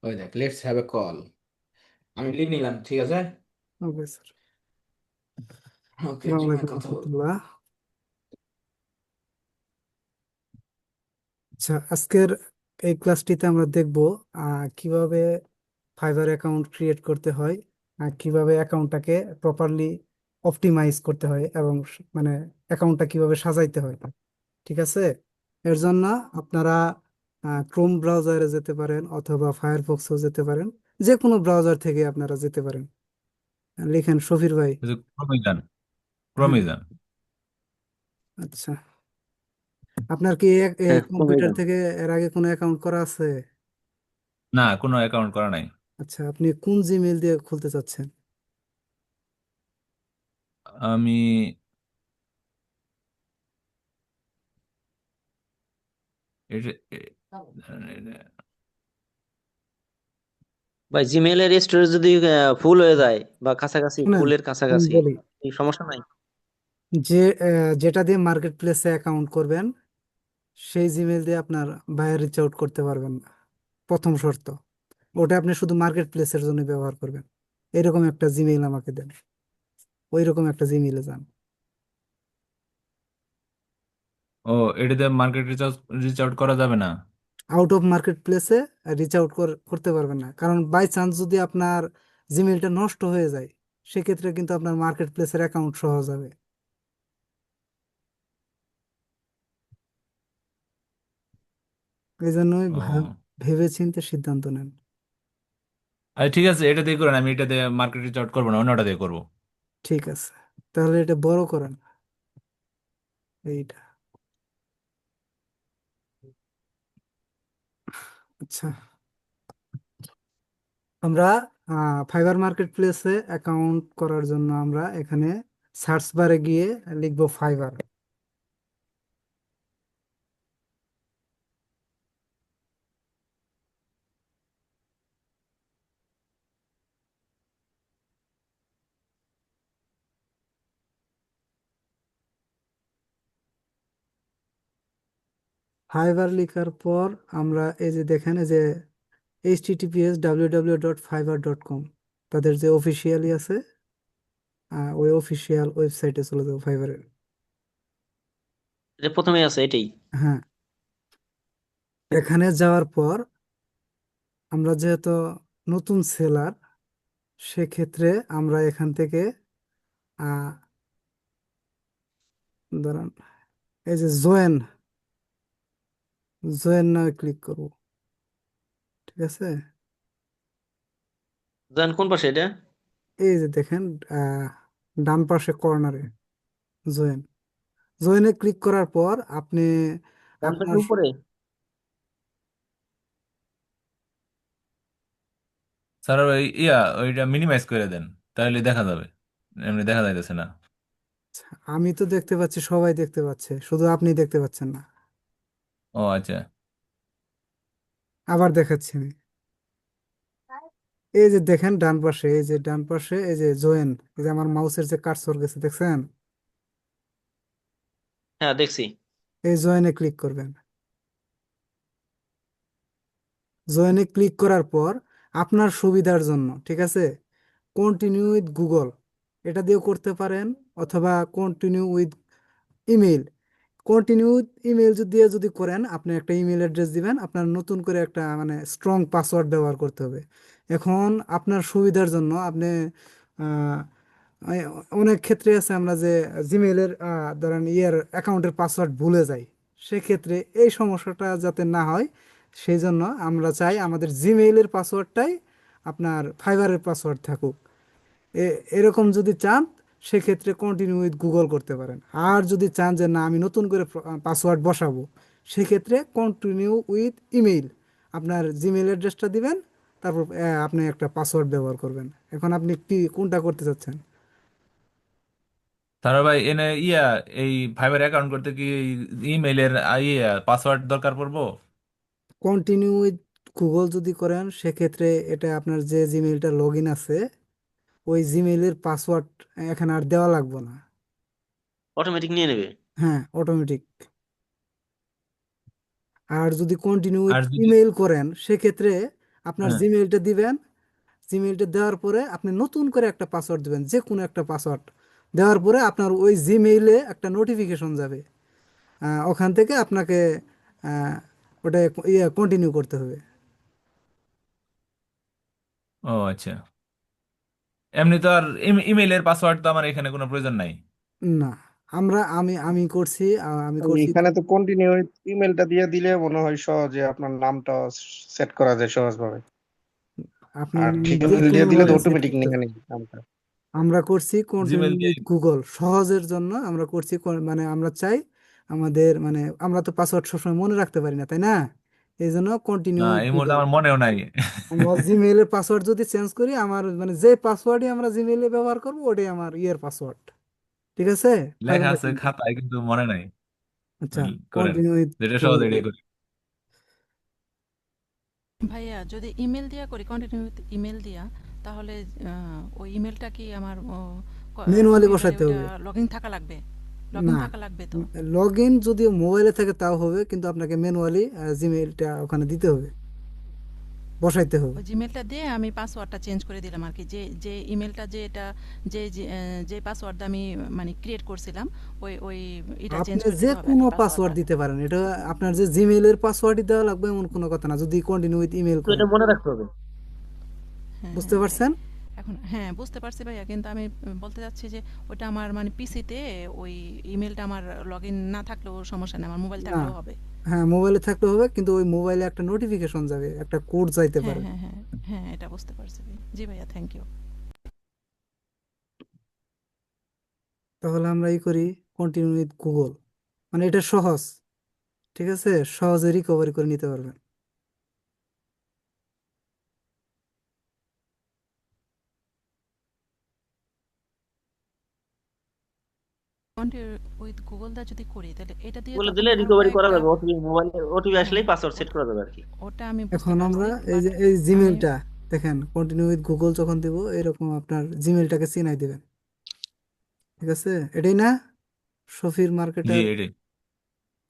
ওই দেখ, let's have a call. আমি লিখ নিলাম, ঠিক আছে। Okay sir. ওকে, আসসালামু জিমায় আলাইকুম কথা বল। রহমতুল্লাহ। আচ্ছা, আজকের এই ক্লাসটিতে আমরা দেখব কিভাবে ফাইবার অ্যাকাউন্ট ক্রিয়েট করতে হয়, আর কিভাবে অ্যাকাউন্টটাকে প্রপারলি অপটিমাইজ করতে হয়, এবং মানে অ্যাকাউন্টটা কিভাবে সাজাইতে হয়। ঠিক আছে। এর জন্য আপনারা ক্রোম ব্রাউজারে যেতে পারেন অথবা ফায়ারফক্সও যেতে পারেন। যে কোনো ব্রাউজার থেকে আপনারা যেতে পারেন। লিখেন শফির ভাই। ওই যে ক্রমে যান, হ্যাঁ। ক্রমে যান। আচ্ছা, আপনার কি হ্যাঁ, কমে কম্পিউটার যান। থেকে এর আগে কোনো অ্যাকাউন্ট করা আছে? না, কোনো অ্যাকাউন্ট করা নাই। আচ্ছা, আপনি কোন জিমেইল দিয়ে খুলতে চাচ্ছেন? আমি এটা ভাই, জিমেইলের স্টোরেজ যদি ফুল হয়ে যায় বা কাছাকাছি, শুনেন, ফুলের আমি কাছাকাছি, বলি, এই সমস্যা নাই। যে যেটা দিয়ে মার্কেট প্লেসে অ্যাকাউন্ট করবেন সেই জিমেইল দিয়ে আপনার বাইরে রিচ আউট করতে পারবেন না। প্রথম শর্ত, ওটা আপনি শুধু মার্কেট প্লেসের জন্য ব্যবহার করবেন। এরকম একটা জিমেইল আমাকে দেন, ওই রকম একটা জিমেইলে যান। ও, এটাতে মার্কেট রিচ আউট করা যাবে না? আউট অফ মার্কেট প্লেসে রিচ আউট করতে পারবেন না, কারণ বাই চান্স যদি আপনার জিমেইলটা নষ্ট হয়ে যায়, সেক্ষেত্রে কিন্তু আপনার মার্কেট প্লেসের অ্যাকাউন্ট সহ যাবে। এই জন্যই ও ভেবে চিন্তে সিদ্ধান্ত নেন। আচ্ছা, ঠিক আছে, এটা দিয়ে করেন। আমি এটা দিয়ে মার্কেট রিচ আউট করবো না, অন্যটা দিয়ে করবো। ঠিক আছে, তাহলে এটা বড় করেন, এইটা। আচ্ছা, আমরা ফাইবার মার্কেট প্লেসে অ্যাকাউন্ট করার জন্য আমরা এখানে সার্চ বারে গিয়ে লিখবো ফাইবার। ফাইবার লেখার পর আমরা এই যে দেখেন, এই যে https://www.fiverr.com, তাদের যে অফিসিয়ালি আছে, ওই অফিসিয়াল ওয়েবসাইটে চলে যাবো ফাইবারের। এটা প্রথমে আছে এটাই। হ্যাঁ, এখানে যাওয়ার পর আমরা যেহেতু নতুন সেলার, সেক্ষেত্রে আমরা এখান থেকে আহ ধরেন এই যে জয়েন, জয়েন নামে ক্লিক করব। ঠিক আছে। জান কোন পাশে এটা? এই যে দেখেন, আহ ডান পাশে কর্নারে জয়েন, জয়েনে ক্লিক করার পর আপনি ডান পাশে আপনার উপরে? স্যার, ওই ওইটা মিনিমাইজ করে দেন, তাহলে দেখা যাবে। এমনি দেখা যাইতেছে না। আমি তো দেখতে পাচ্ছি, সবাই দেখতে পাচ্ছে, শুধু আপনি দেখতে পাচ্ছেন না। ও আচ্ছা। আবার দেখাচ্ছি আমি। এই যে দেখেন ডান পাশে, এই যে ডান পাশে এই যে জয়েন, এই যে আমার মাউসের যে কার্সর গেছে দেখছেন, হ্যাঁ, দেখছি। এই জয়েনে ক্লিক করবেন। জয়েনে ক্লিক করার পর আপনার সুবিধার জন্য, ঠিক আছে, কন্টিনিউ উইথ গুগল এটা দিয়েও করতে পারেন, অথবা continue with email. Continue email দিয়ে যদি করেন, আপনি একটা ইমেল অ্যাড্রেস দিবেন, আপনার নতুন করে একটা মানে স্ট্রং পাসওয়ার্ড ব্যবহার করতে হবে। এখন আপনার সুবিধার জন্য আপনি আহ, এই অনেক ক্ষেত্রে আছে আমরা যে জিমেইলের ধরেন অ্যাকাউন্টের পাসওয়ার্ড ভুলে যাই, সেক্ষেত্রে এই সমস্যাটা যাতে না হয়, সেই জন্য আমরা চাই আমাদের জিমেইলের পাসওয়ার্ডটাই আপনার ফাইবারের পাসওয়ার্ড থাকুক। এরকম যদি চান, সেক্ষেত্রে কন্টিনিউ উইথ গুগল করতে পারেন। আর যদি চান যে না আমি নতুন করে পাসওয়ার্ড বসাবো, সেক্ষেত্রে কন্টিনিউ উইথ ইমেইল, আপনার জিমেইল অ্যাড্রেসটা দিবেন, তারপর আপনি একটা পাসওয়ার্ড ব্যবহার করবেন। এখন আপনি কি কোনটা করতে চাচ্ছেন? স্যার ভাই, এনে এই ফাইবার অ্যাকাউন্ট করতে কি ইমেইলের পাসওয়ার্ড দরকার পড়বো? কন্টিনিউ উইথ গুগল যদি করেন, সেক্ষেত্রে এটা আপনার যে জিমেইলটা লগ ইন আছে, ওই জিমেইলের পাসওয়ার্ড এখানে আর দেওয়া লাগবে না। অটোমেটিক নিয়ে নেবে? হ্যাঁ, অটোমেটিক। আর যদি কন্টিনিউ উইথ আর যদি ইমেইল করেন, সেক্ষেত্রে আপনার হ্যাঁ। জিমেইলটা দিবেন। জিমেইলটা দেওয়ার পরে আপনি নতুন করে একটা পাসওয়ার্ড দিবেন, যে কোনো একটা পাসওয়ার্ড দেওয়ার পরে আপনার ওই জিমেইলে একটা নোটিফিকেশন যাবে। ওখান থেকে আপনাকে আহ, ওটা কন্টিনিউ করতে হবে। ও আচ্ছা, এমনি তো আর ইমেইলের পাসওয়ার্ড তো আমার এখানে কোনো প্রয়োজন নাই। না, আমি করছি, আমি ওই করছি। এখানে তো কন্টিনিউ ইমেলটা দিয়ে দিলে মনে হয় সহজে আপনার নামটা সেট করা যায় সহজভাবে। আপনার আর নাম যে জিমেল কোনো দিয়ে দিলে তো ভাবে সেট অটোমেটিক করতে নিয়ে হবে। নেয় নামটা। আমরা করছি জিমেল কন্টিনিউ দিয়ে। উইথ গুগল সহজের জন্য। আমরা করছি মানে আমরা চাই আমাদের মানে আমরা তো পাসওয়ার্ড সবসময় মনে রাখতে পারি না, তাই না? এই জন্য কন্টিনিউ না, উইথ এই মুহূর্তে গুগল। আমার মনেও নাই। আমরা জিমেইলের পাসওয়ার্ড যদি চেঞ্জ করি, আমার মানে যে পাসওয়ার্ডই আমরা জিমেইলে ব্যবহার করবো ওটাই আমার ইয়ের পাসওয়ার্ড। ঠিক আছে? লেখা ফাইবার আছে অ্যাকাউন্ট। খাতায় কিন্তু মনে নাই। আচ্ছা, করেন, কন্টিনিউ উইথ যেটা সহজ গুগল। এটাই করি। ভাইয়া যদি ইমেল দিয়া করি, কন্টিনিউ ইমেল দিয়া, তাহলে ওই ইমেলটা কি আমার ম্যানুয়ালি কম্পিউটারে বসাইতে ওইটা হবে। লগইন থাকা লাগবে? লগইন না, থাকা লাগবে তো? লগ ইন যদি মোবাইলে থাকে তাও হবে, কিন্তু আপনাকে ম্যানুয়ালি জিমেইলটা ওখানে দিতে হবে, বসাইতে হবে। ওই জিমেলটা দিয়ে আমি পাসওয়ার্ডটা চেঞ্জ করে দিলাম আর কি, যে যে ইমেলটা যে এটা যে পাসওয়ার্ড আমি মানে ক্রিয়েট করছিলাম, ওই ওই এটা চেঞ্জ আপনি করে যে দিতে হবে আর কোনো কি পাসওয়ার্ড পাসওয়ার্ডটা। দিতে পারেন, এটা আপনার যে জিমেইলের পাসওয়ার্ডই দেওয়া লাগবে এমন কোনো কথা না, যদি কন্টিনিউ উইথ ইমেল তো করেন। এটা মনে রাখতে হবে। হ্যাঁ বুঝতে হ্যাঁ পারছেন? এখন হ্যাঁ বুঝতে পারছি ভাইয়া, কিন্তু আমি বলতে চাচ্ছি যে ওটা আমার মানে পিসিতে ওই ইমেলটা আমার লগ ইন না থাকলেও সমস্যা নেই, আমার মোবাইল না, থাকলেও হবে। হ্যাঁ মোবাইলে থাকলে হবে, কিন্তু ওই মোবাইলে একটা নোটিফিকেশন যাবে, একটা কোড যাইতে হ্যাঁ পারে। হ্যাঁ হ্যাঁ হ্যাঁ, এটা বুঝতে পারছি ভাই। জি ভাইয়া, থ্যাংক ইউ। তাহলে আমরা এই করি কন্টিনিউ উইথ গুগল, মানে এটা সহজ। ঠিক আছে, সহজে রিকভারি করে নিতে পারবেন। কন্টিনিউ উইথ গুগল দা যদি করি, তাহলে এটা দিয়ে তো বলে দিলে আপনি আরো রিকভারি করা কয়েকটা। যাবে, ওটিপি মোবাইলে ওটিপি হ্যাঁ, আসলেই পাসওয়ার্ড সেট ওটা করা যাবে আর কি। ওটা আমি বুঝতে এখন পারছি, আমরা এই বাট যে এই আমি জিমেলটা দেখেন, কন্টিনিউ উইথ গুগল যখন দিব এরকম আপনার জিমেলটাকে চিনাই দিবেন। ঠিক আছে, এটাই না শফির জি, মার্কেটার? এটাই।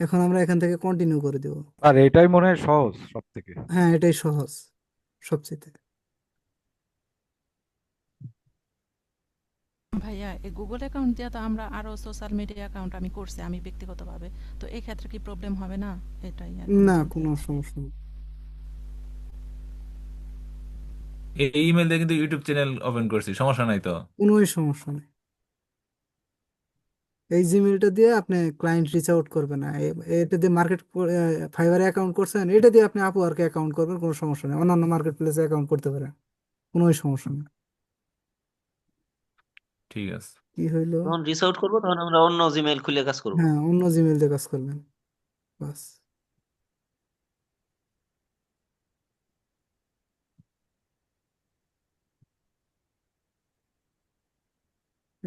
এখন আমরা এখান থেকে কন্টিনিউ করে দেব। আর এটাই মনে হয় সহজ সব থেকে। হ্যাঁ, এটাই সহজ সবচেয়ে। ভাইয়া এই গুগল অ্যাকাউন্ট দিয়ে তো আমরা আরো সোশ্যাল মিডিয়া অ্যাকাউন্ট আমি করছি আমি ব্যক্তিগতভাবে, তো এই ক্ষেত্রে কি প্রবলেম হবে না? এটাই আর কি আমি না, জানতে কোনো চাচ্ছি। সমস্যা নেই। এই ইমেল দিয়ে কিন্তু ইউটিউব চ্যানেল ওপেন করছি, সমস্যা নাই তো? কোনোই সমস্যা নেই। এই জিমেলটা দিয়ে আপনি ক্লায়েন্ট রিচ আউট করবেন না। এটা দিয়ে মার্কেট ফাইবারে অ্যাকাউন্ট করছেন, এটা দিয়ে আপনি আপওয়ার্কে অ্যাকাউন্ট করবেন, কোনো সমস্যা নেই। অন্যান্য মার্কেট প্লেসে অ্যাকাউন্ট করতে পারেন, কোনোই সমস্যা নেই। ঠিক আছে। কি হইলো? যখন রিচ আউট করবো তখন আমরা অন্য জিমেইল খুলে কাজ করব। হ্যাঁ, অন্য জিমেল দিয়ে কাজ করবেন, বাস।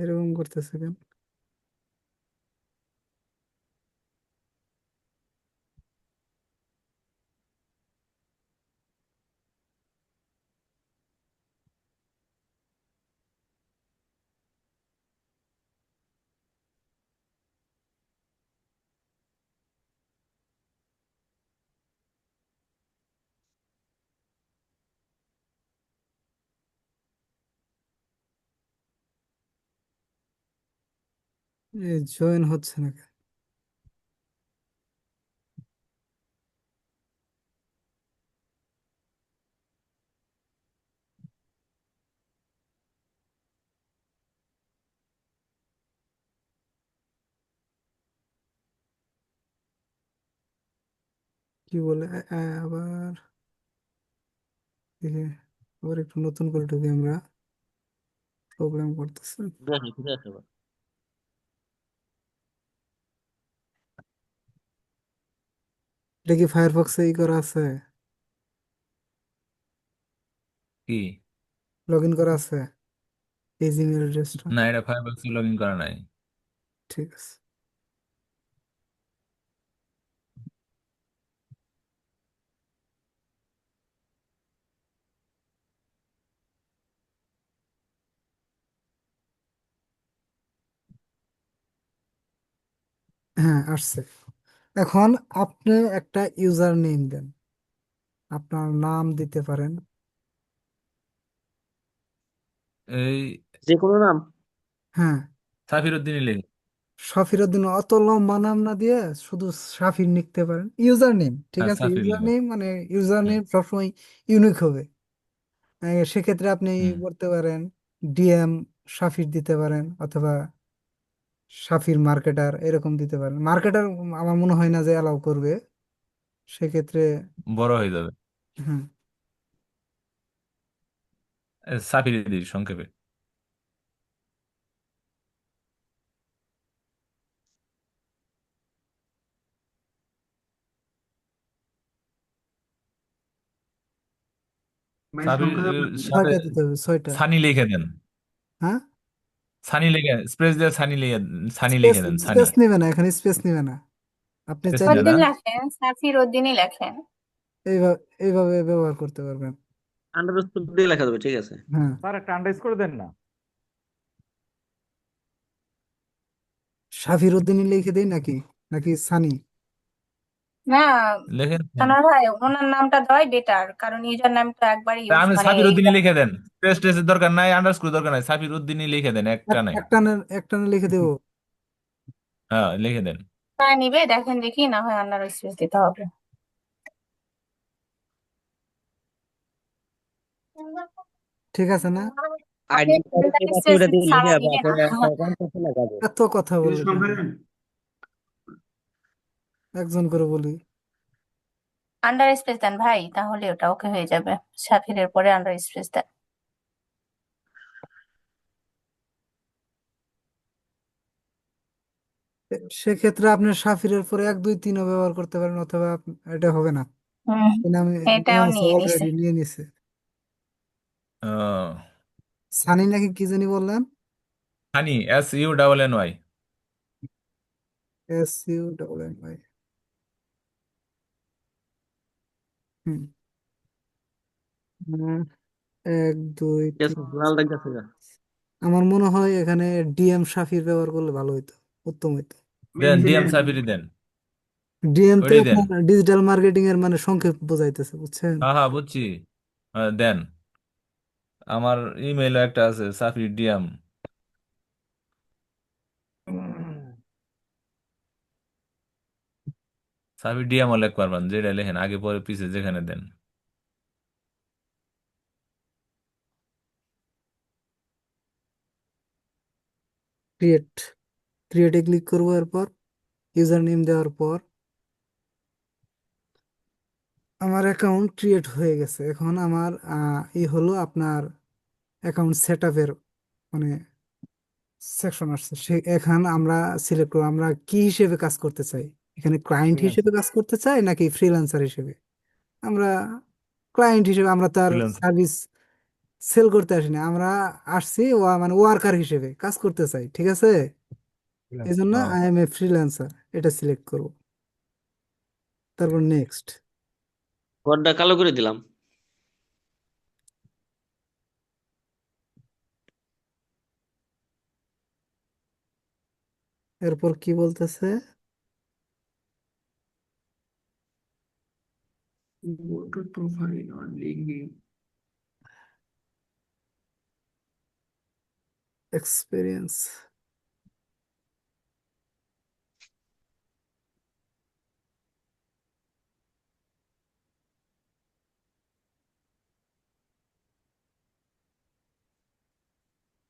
এরকম করতেছে কেন? জয়েন হচ্ছে না কেন? কি বলে আবার দেখে, আবার একটু নতুন করে ঢুকি আমরা, প্রবলেম করতেছে। দেখি ঠিক আছে এবার। এটা কি ফায়ারফক্সে ই করা আছে, কি? লগ ইন করা আছে এই জিমেল অ্যাড্রেসটা? না, এটা ফায়ারফক্সে লগ ইন করা নাই। ঠিক আছে। হ্যাঁ, আসছে। এখন আপনি একটা ইউজার নেম দেন, আপনার নাম দিতে পারেন। এই যে কোনো নাম। হ্যাঁ, সাফির উদ্দিনই লিখে। সফিরউদ্দিন অত লম্বা নাম না দিয়ে শুধু সাফির লিখতে পারেন। ইউজার নেম, ঠিক হ্যাঁ, আছে, সাফির ইউজার লিখে। নেম মানে ইউজার হুম নেম সবসময় ইউনিক হবে। সেক্ষেত্রে আপনি হুম করতে পারেন ডিএম সাফির দিতে পারেন, অথবা সাফির মার্কেটার এরকম দিতে পারেন। মার্কেটার আমার মনে হয় না যে অ্যালাউ করবে সেক্ষেত্রে। বড় হয়ে যাবে। হ্যাঁ, সাফির দিই সংক্ষেপে। সাফির সাথে ছয়টা দিতে হবে, ছয়টা। সানি লিখে দেন। হ্যাঁ, সানি লিখে স্পেস দিয়ে সানি স্পেস লিখে দেন, সানি। স্পেস নেবে না, এখানে স্পেস নেবে না। আপনি স্পেস চাইলে নিবে না। উদ্দিন লেখেন, সাফির উদ্দিনই লেখেন। এইভাবে এইভাবে ব্যবহার করতে পারবেন। আন্ডারস্কোর দিয়ে লেখা যাবে, ঠিক আছে। হ্যাঁ, স্যার একটা আন্ডারস্কোর করে দেন না। সাফির উদ্দিনই লিখে দেই নাকি, নাকি সানি? না, লেখেন। সানোয়ার ভাই, ওনার নামটা দেওয়াই বেটার, কারণ ইউজার নামটা একবার তা ইউজ আপনি মানে সাফির উদ্দিনই এইটা। লিখে দেন। স্পেস টেসের দরকার নাই, আন্ডারস্কোর দরকার নাই, সাফির উদ্দিনই লিখে দেন, একটা নাই। একটানে একটানে লিখে দেবো। হ্যাঁ, লিখে দেন। নিবে দেখেন দেখি, না হয় আন্ডার স্পেস দিতে হবে। ঠিক আছে না? আপনি আইডি আন্ডার স্পেস পাসওয়ার্ডটা দিয়ে ছাড়া লিখে দিবে তারপরে না। একটা অ্যাকাউন্ট করতে লেখা যাবে। এত কথা বলে কেন? একজন করে বলি। আন্ডার স্পেস দেন ভাই, তাহলে ওটা ওকে হয়ে যাবে। সাফিরের পরে আন্ডার স্পেস দেন। সেক্ষেত্রে আপনি সাফিরের পরে 1 2 3ও ব্যবহার করতে পারেন, অথবা এটা হবে না। হুম, এই নামে এটাও নিয়ে নিছে। অলরেডি নিয়ে নিছে। আহ, সানি নাকি কি জানি বললেন? সানি, SUNNY। SUNNY। হুম হুম, 1 2 3। ঠিক আছে, লাল দাগ আছে গা। আমার মনে হয় এখানে ডিএম সাফির ব্যবহার করলে ভালো হইতো, উত্তম হইতো। দেন, ডিএম সাফিরি দেন। ডিএম তো ওইটাই দেন। এখন ডিজিটাল মার্কেটিং এর মানে সংক্ষেপ বোঝাইতেছে, বুঝছেন? হ্যাঁ হ্যাঁ, বুঝছি। দেন। আমার ইমেইল একটা আছে, সাফির ডিএম। সাফির ডিএমও লিখতে পারবেন, যেটা লেখেন আগে পরে পিছে যেখানে দেন। ক্রিয়েট, ক্রিয়েটে ক্লিক করবো, এরপর ইউজার নেম দেওয়ার পর আমার অ্যাকাউন্ট ক্রিয়েট হয়ে গেছে। এখন আমার হলো আপনার অ্যাকাউন্ট সেট আপের মানে সেকশন আসছে। এখানে আমরা সিলেক্ট করবো আমরা কি হিসেবে কাজ করতে চাই। এখানে ক্লায়েন্ট হিসেবে কাজ করতে চাই নাকি ফ্রিল্যান্সার হিসেবে। আমরা ক্লায়েন্ট হিসেবে, আমরা তার ফ্রিল্যান্সার। সার্ভিস সেল করতে আসিনি, আমরা আসছি মানে ওয়ার্কার হিসেবে কাজ করতে চাই, ঠিক আছে। এই জন্য ও, আই এম এ ফ্রিল্যান্সার এটা সিলেক্ট করব, তারপর নেক্সট। ঘরটা কালো করে দিলাম। এরপর কি বলতেছে? এক্সপিরিয়েন্স,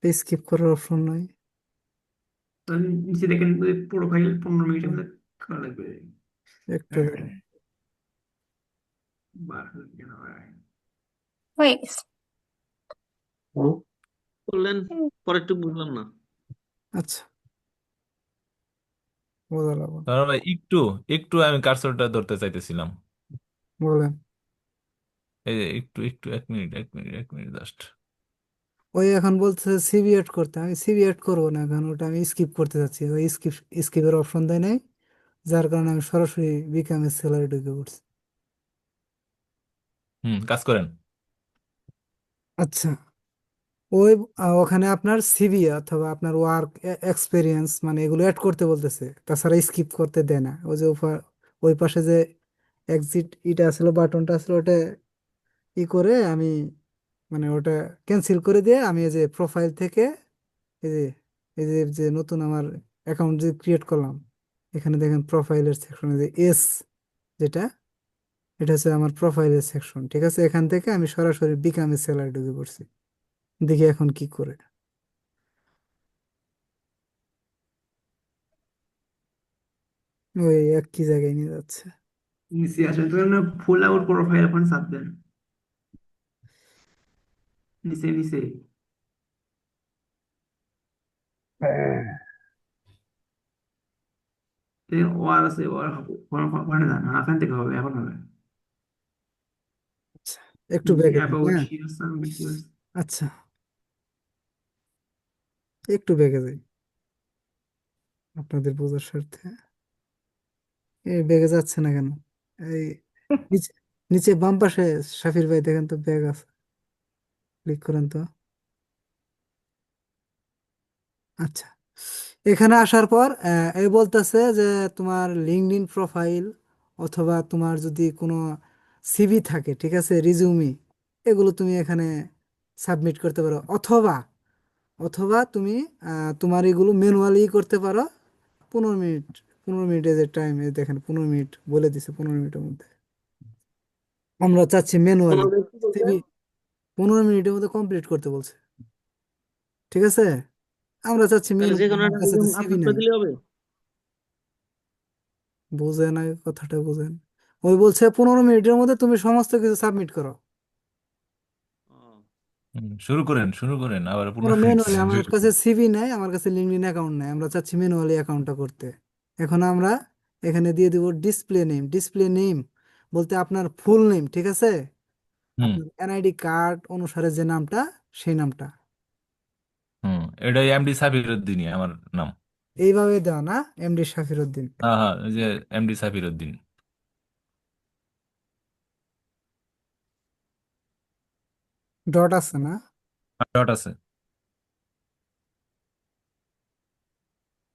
স্কিপ করার অপশন নাই। নিচে দেখেন প্রোফাইল 15 মিনিটের মধ্যে করা লাগবে। একটু হয়ে গেছে। করলেন, পরে একটু বুঝলাম না। আচ্ছা, বোঝা লাগলো। তারপর ভাই একটু একটু আমি কার্সরটা ধরতে চাইতেছিলাম। বলেন। এই যে একটু একটু, 1 মিনিট জাস্ট। ওই এখন বলতেছে সিভি এড করতে, আমি সিভি এড করবো না এখন, ওটা আমি স্কিপ করতে চাচ্ছি। ওই স্কিপের অপশন দেয় নাই, যার কারণে আমি সরাসরি বিকামে স্যালারি ঢুকে পড়ছি। কাজ করেন। আচ্ছা, ওই ওখানে আপনার সিভি অথবা আপনার ওয়ার্ক এক্সপিরিয়েন্স মানে এগুলো অ্যাড করতে বলতেছে, তাছাড়া স্কিপ করতে দেয় না। ওই যে ওই পাশে যে এক্সিট এটা আসলে বাটনটা আসলে ওটা ই করে আমি মানে ওটা ক্যান্সেল করে দিয়ে আমি এই যে প্রোফাইল থেকে এই যে যে নতুন আমার অ্যাকাউন্ট যে ক্রিয়েট করলাম, এখানে দেখেন প্রোফাইলের সেকশনে যে এস যেটা, এটা হচ্ছে আমার প্রোফাইলের সেকশন। ঠিক আছে, এখান থেকে আমি সরাসরি বিকাম এ সেলার ঢুকে পড়ছি। দেখি এখন কি করে। ওই একই জায়গায় নিয়ে যাচ্ছে। নিচে আসেন তো না, ফুল আউট প্রোফাইল এখন চাপ দেন, নিচে নিচে। ওয়ার আছে, ওয়ার ওখানে যান, হ্যাঁ, এখান থেকে হবে, এখন হবে। আচ্ছা, একটু নিচে ব্যাগে যাই, অ্যাবাউট হ্যাঁ। Share submit. আচ্ছা, একটু ব্যাগে যাই আপনাদের বোঝার স্বার্থে। এই ব্যাগে যাচ্ছে না কেন? এই নিচে নিচে বাম পাশে শাফির ভাই দেখেন তো ব্যাগ আছে, ক্লিক করেন তো। আচ্ছা, এখানে আসার পর এই বলতেছে যে তোমার লিঙ্কডইন প্রোফাইল অথবা তোমার যদি কোনো সিভি থাকে, ঠিক আছে, রিজিউমি, এগুলো তুমি এখানে সাবমিট করতে পারো, অথবা অথবা তুমি তোমার এগুলো ম্যানুয়ালি করতে পারো। 15 মিনিট, 15 মিনিটের যে টাইম দেখেন, 15 মিনিট বলে দিছে, 15 মিনিটের মধ্যে আমরা চাচ্ছি ম্যানুয়ালি সিভি 15 মিনিটের মধ্যে কমপ্লিট করতে বলছে। ঠিক আছে, আমরা চাচ্ছি তাহলে যে ম্যানুয়ালি, কোনো আমার একটা কাছে তো রিজেক্ট সিভি আপলোড করে নাই। দিলে হবে। বুঝেন আগে কথাটা, বুঝেন। ওই বলছে 15 মিনিটের মধ্যে তুমি সমস্ত কিছু সাবমিট করো। ও, শুরু করেন, শুরু করেন, আবার আমরা 15 মিনিট ম্যানুয়ালি, আমার কাছে সিভি নাই, আমার কাছে লিঙ্কডইন অ্যাকাউন্ট নাই, আমরা চাচ্ছি ম্যানুয়ালি অ্যাকাউন্টটা করতে। এখন আমরা এখানে দিয়ে দিব ডিসপ্লে নেম। ডিসপ্লে নেম বলতে আপনার ফুল নেম, ঠিক আছে, হুম আপনার এনআইডি কার্ড অনুসারে যে নামটা, সেই নামটা হুম, এটাই এমডি সাবির উদ্দিনই আমার নাম। এইভাবে দেওয়া না, এমডি শাফির উদ্দিন। হ্যাঁ হ্যাঁ, ওই যে এমডি সাবির উদ্দিন। ডট আছে না? ডট আছে।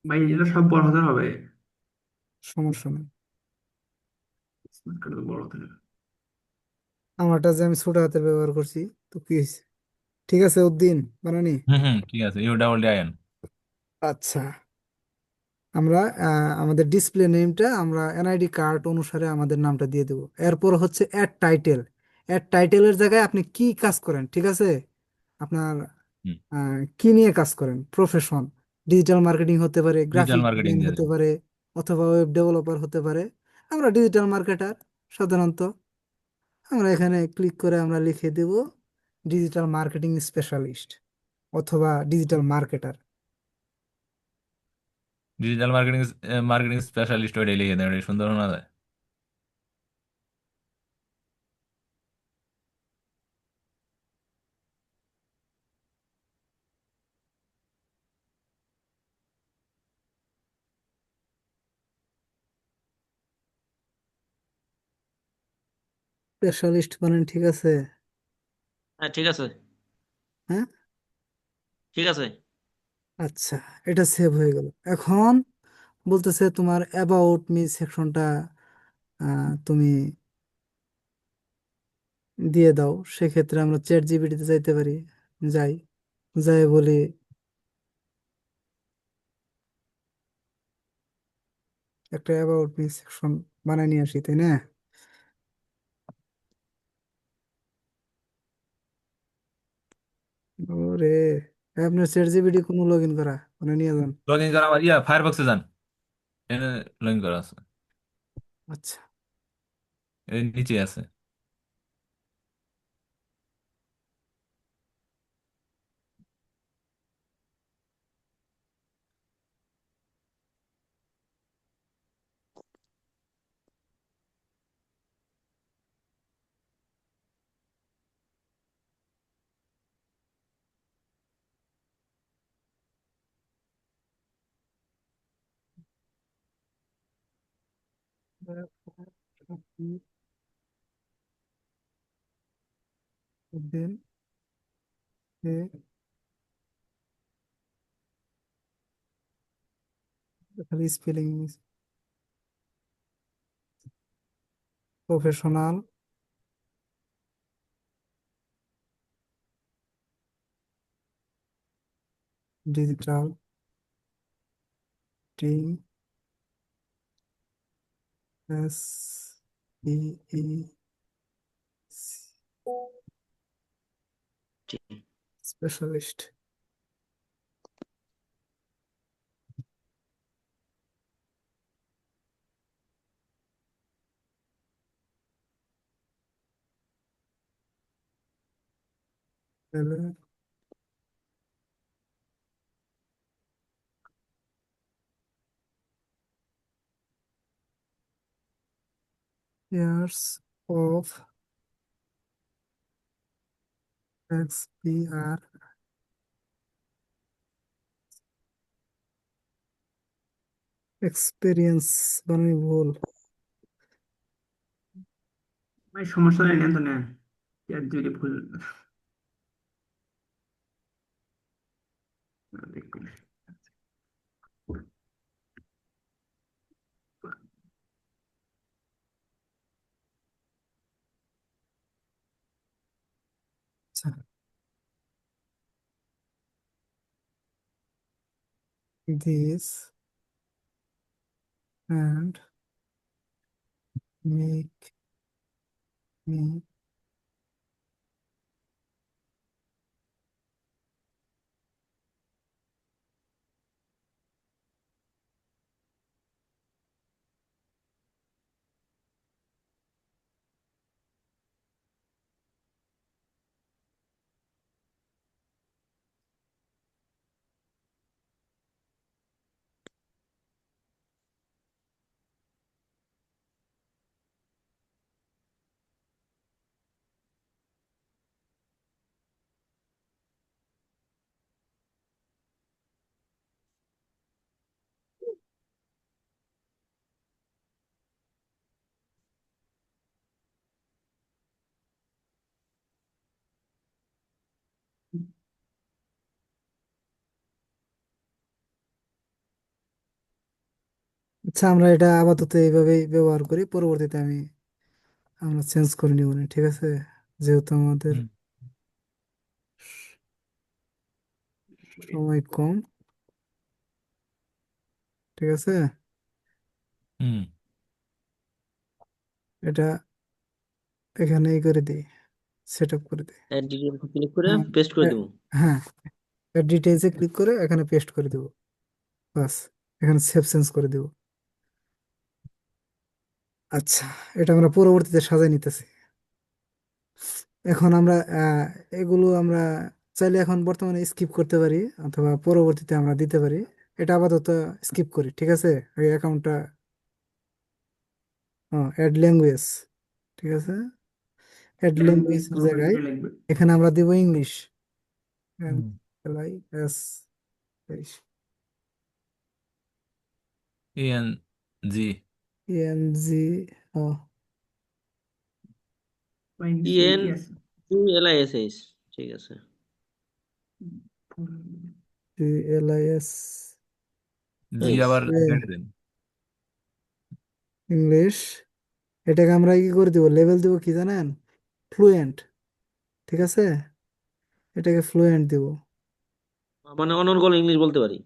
ভাই এটা সব বড় হাজার হবে, সমস্যা নেই, স্মার্ট কার্ড বড় হাজার। আমারটা যে আমি ছোট হাতের ব্যবহার করছি, তো কি হয়েছে? ঠিক আছে উদ্দিন বানানি। হুম, ঠিক আছে, U double D I N. আচ্ছা, আমরা আমাদের ডিসপ্লে নেমটা আমরা এনআইডি কার্ড অনুসারে আমাদের নামটা দিয়ে দেবো। এরপর হচ্ছে অ্যাড টাইটেল। অ্যাড টাইটেলের জায়গায় আপনি কি কাজ করেন, ঠিক আছে, আপনার হুম, কি নিয়ে কাজ করেন, প্রফেশন, ডিজিটাল মার্কেটিং হতে পারে, ডিজিটাল গ্রাফিক মার্কেটিং ডিজাইন দিয়ে হতে দেন। পারে, অথবা ওয়েব ডেভেলপার হতে পারে। আমরা ডিজিটাল মার্কেটার সাধারণত। আমরা এখানে ক্লিক করে আমরা লিখে দেব ডিজিটাল মার্কেটিং স্পেশালিস্ট অথবা digital marketer. Digital marketing, marketing specialist, ওইটাই লিখে দেন, ওইটাই সুন্দর শোনা যায়। স্পেশালিস্ট বানান, ঠিক আছে। হ্যাঁ ঠিক আছে, হ্যাঁ, ঠিক আছে। আচ্ছা, এটা সেভ হয়ে গেল। এখন বলতেছে তোমার অ্যাবাউট মি সেকশনটা তুমি দিয়ে দাও। সেক্ষেত্রে আমরা চ্যাট জিপিটিতে যাইতে পারি, যাই, যাই বলি একটা অ্যাবাউট মি সেকশন বানাই নিয়ে আসি, তাই না? ওরে, আপনার চ্যাট জিপিটি কোনো লগ ইন করা, মানে নিয়ে যান। লগ ইন করা, আমার ফায়ারবক্সে যান, এখানে লগ ইন করা আছে, আচ্ছা, এই নিচে আছে। দেন খালি spelling professional, digital, team, S E E specialist. Years of XPR experience বানানি ভুল। ভাই সমস্যা নেই, নেন তো নেন, আর যদি ভুল দেখুন। আচ্ছা, this and make me আচ্ছা, আমরা এটা আপাতত এইভাবেই ব্যবহার করি, পরবর্তীতে আমরা চেঞ্জ করে নিব না, ঠিক আছে? যেহেতু আমাদের হুম সময় কম, ঠিক আছে? হুম এটা এখানে করে দিই, সেট আপ করে দিই। অ্যাড ডিটেলস ক্লিক করে হ্যাঁ, পেস্ট করে এ- দেবো। হ্যাঁ, ডিটেলসে ক্লিক করে এখানে পেস্ট করে দেব, বাস। এখানে সেভ চেঞ্জ করে দেব। আচ্ছা, এটা আমরা পরবর্তীতে সাজাই নিতেছি। এখন আমরা এগুলো আমরা চাইলে এখন বর্তমানে স্কিপ করতে পারি, অথবা পরবর্তীতে আমরা দিতে পারি। এটা আপাতত স্কিপ করি, ঠিক আছে? এই অ্যাকাউন্টটা অ্যাড ল্যাঙ্গুয়েজ, ঠিক আছে? অ্যাড ল্যাঙ্গুয়েজ ল্যাঙ্গুয়েজের গ্রুপ জায়গায় লাগবে। এখানে আমরা দিব ইংলিশ। হুম S EN G N G. ভাই নিচে ইএন কি আছে? LISH, ঠিক আছে। GLIS G nice. আবার কেটে দেন। ইংলিশ। এটাকে আমরা কি করে দিব, লেভেল দিব কি জানেন? ফ্লুয়েন্ট, ঠিক আছে? এটাকে ফ্লুয়েন্ট দিব। মানে অনর্গল ইংলিশ বলতে পারি।